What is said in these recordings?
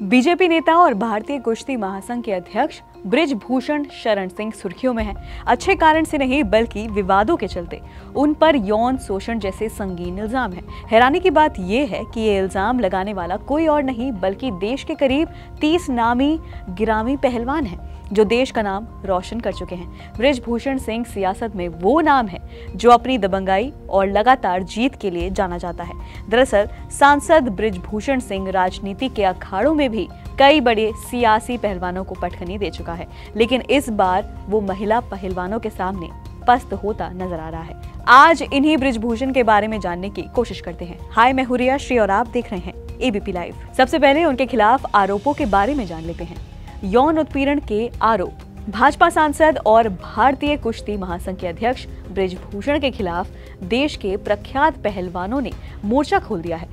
BJP नेता और भारतीय कुश्ती महासंघ के अध्यक्ष बृजभूषण शरण सिंह सुर्खियों में हैं। अच्छे कारण से नहीं बल्कि विवादों के चलते उन पर यौन शोषण जैसे संगीन इल्जाम हैं। हैरानी की बात यह है कि ये इल्जाम लगाने वाला कोई और नहीं बल्कि देश के करीब 30 नामी गिरामी पहलवान हैं जो देश का नाम रोशन कर चुके हैं। बृजभूषण सिंह सियासत में वो नाम है जो अपनी दबंगाई और लगातार जीत के लिए जाना जाता है। दरअसल सांसद बृजभूषण सिंह राजनीति के अखाड़ों में भी कई बड़े सियासी पहलवानों को पटखनी दे चुका है, लेकिन इस बार वो महिला पहलवानों के सामने पस्त होता नजर आ रहा है। आज इन्हीं बृजभूषण के बारे में जानने की कोशिश करते हैं। हाय, मैं हूं रिया श्री और आप देख रहे हैं एबीपी लाइव। सबसे पहले उनके खिलाफ आरोपों के बारे में जान लेते हैं। यौन उत्पीड़न के आरोप। भाजपा सांसद और भारतीय कुश्ती महासंघ के अध्यक्ष बृजभूषण के खिलाफ देश के प्रख्यात पहलवानों ने मोर्चा खोल दिया है।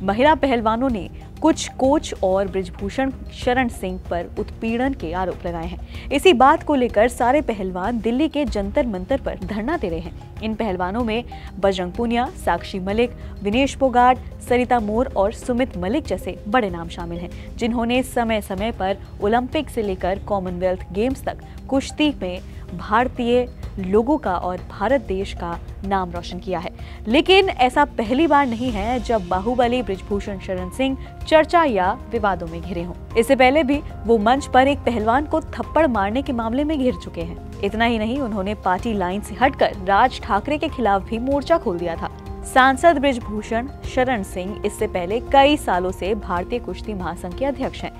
महिला पहलवानों ने कुछ कोच और बृजभूषण शरण सिंह पर उत्पीड़न के आरोप लगाए हैं। इसी बात को लेकर सारे पहलवान दिल्ली के जंतर मंतर पर धरना दे रहे हैं। इन पहलवानों में बजरंग पूनिया, साक्षी मलिक, विनेश फोगाट, सरिता मोर और सुमित मलिक जैसे बड़े नाम शामिल हैं, जिन्होंने समय समय पर ओलंपिक से लेकर कॉमनवेल्थ गेम्स तक कुश्ती में भारतीय लोगों का और भारत देश का नाम रोशन किया है। लेकिन ऐसा पहली बार नहीं है जब बाहुबली बृजभूषण शरण सिंह चर्चा या विवादों में घिरे हों। इससे पहले भी वो मंच पर एक पहलवान को थप्पड़ मारने के मामले में घिर चुके हैं। इतना ही नहीं, उन्होंने पार्टी लाइन से हटकर राज ठाकरे के खिलाफ भी मोर्चा खोल दिया था। सांसद बृजभूषण शरण सिंह इससे पहले कई सालों से भारतीय कुश्ती महासंघ के अध्यक्ष हैं।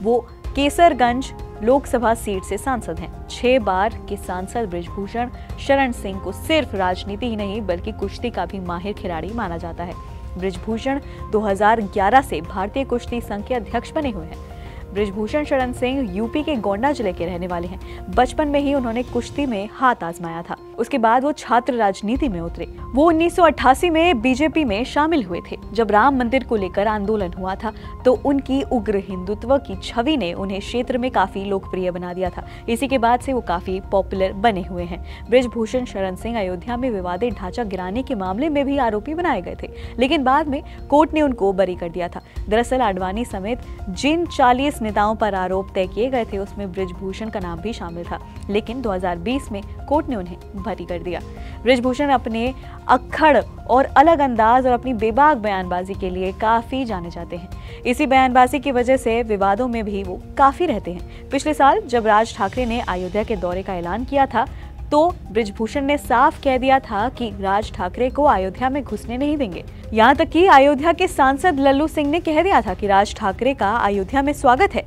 वो केसरगंज लोकसभा सीट से सांसद हैं। 6 बार के सांसद बृजभूषण शरण सिंह को सिर्फ राजनीति ही नहीं बल्कि कुश्ती का भी माहिर खिलाड़ी माना जाता है। बृजभूषण 2011 से भारतीय कुश्ती संघ के अध्यक्ष बने हुए हैं। बृजभूषण शरण सिंह यूपी के गोंडा जिले के रहने वाले हैं। बचपन में ही उन्होंने कुश्ती में हाथ आजमाया था। उसके बाद वो छात्र राजनीति में उतरे। वो 1988 में बीजेपी में शामिल हुए थे। जब राम मंदिर को लेकर आंदोलन हुआ था तो उनकी उग्र हिंदुत्व की छवि ने उन्हें क्षेत्र में काफी लोकप्रिय बना दिया था। इसी के बाद से वो काफी पॉपुलर बने हुए हैं। बृजभूषण शरण सिंह अयोध्या में विवादित ढांचा गिराने के मामले में भी आरोपी बनाए गए थे, लेकिन बाद में कोर्ट ने उनको बरी कर दिया था। दरअसल आडवाणी समेत जिन 40 नेताओं पर आरोप तय किए गए थे उसमें बृजभूषण का नाम भी शामिल था, लेकिन 2020 में कोर्ट ने उन्हें बरी कर दिया। बृजभूषण अपने अक्खड़ और अलग अंदाज और अपनी बेबाक बयानबाजी के लिए काफी जाने जाते हैं। इसी बयानबाजी की वजह से विवादों में भी वो काफी रहते हैं। पिछले साल जब राज ठाकरे ने अयोध्या के दौरे का ऐलान किया था तो बृजभूषण ने साफ कह दिया था कि राज ठाकरे को अयोध्या में घुसने नहीं देंगे। यहाँ तक कि अयोध्या के सांसद लल्लू सिंह ने कह दिया था कि राज ठाकरे का अयोध्या में स्वागत है,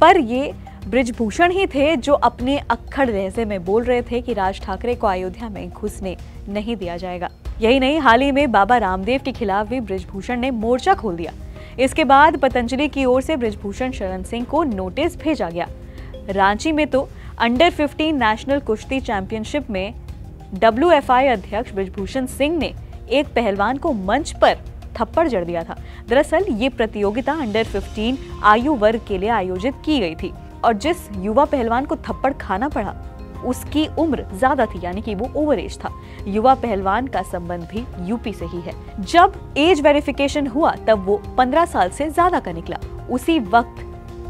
पर ये बृजभूषण ही थे जो अपने अक्खड़ लहजे में बोल रहे थे कि राज ठाकरे को अयोध्या में घुसने नहीं दिया जाएगा। यही नहीं, हाल ही में बाबा रामदेव के खिलाफ भी बृजभूषण ने मोर्चा खोल दिया। इसके बाद पतंजलि की ओर से बृजभूषण शरण सिंह को नोटिस भेजा गया। रांची में तो अंडर 15 नेशनल कुश्ती चैंपियनशिप में WFI अध्यक्ष बृजभूषण सिंह ने एक पहलवान को मंच पर थप्पड़ जड़ दिया था। दरअसल ये प्रतियोगिता अंडर 15 आयु वर्ग के लिए आयोजित की गई थी और जिस युवा पहलवान को थप्पड़ खाना पड़ा उसकी उम्र ज्यादा थी, यानी कि वो ओवर एज था। युवा पहलवान का संबंध भी यूपी से ही है। जब एज वेरिफिकेशन हुआ तब वो 15 साल से ज्यादा का निकला। उसी वक्त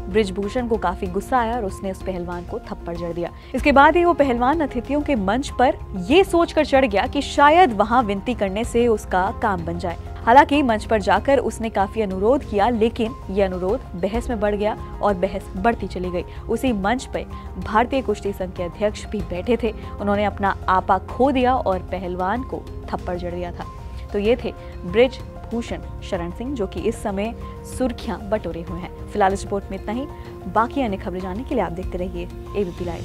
बृजभूषण को काफी गुस्सा आया और उसने उस पहलवान को थप्पड़ जड़ दिया। इसके बाद ही वो पहलवान अतिथियों के मंच पर ये सोचकर चढ़ गया कि शायद वहां विनती करने से उसका काम बन जाए। हालांकि मंच पर जाकर उसने काफी अनुरोध किया, लेकिन ये अनुरोध बहस में बढ़ गया और बहस बढ़ती चली गई। उसी मंच पर भारतीय कुश्ती संघ के अध्यक्ष भी बैठे थे। उन्होंने अपना आपा खो दिया और पहलवान को थप्पड़ जड़ दिया था। तो ये थे बृजभूषण शरण सिंह जो कि इस समय सुर्खियां बटोरे हुए हैं। फिलहाल इस रिपोर्ट में इतना ही। बाकी अन्य खबरें जानने के लिए आप देखते रहिए एबीपी लाइव।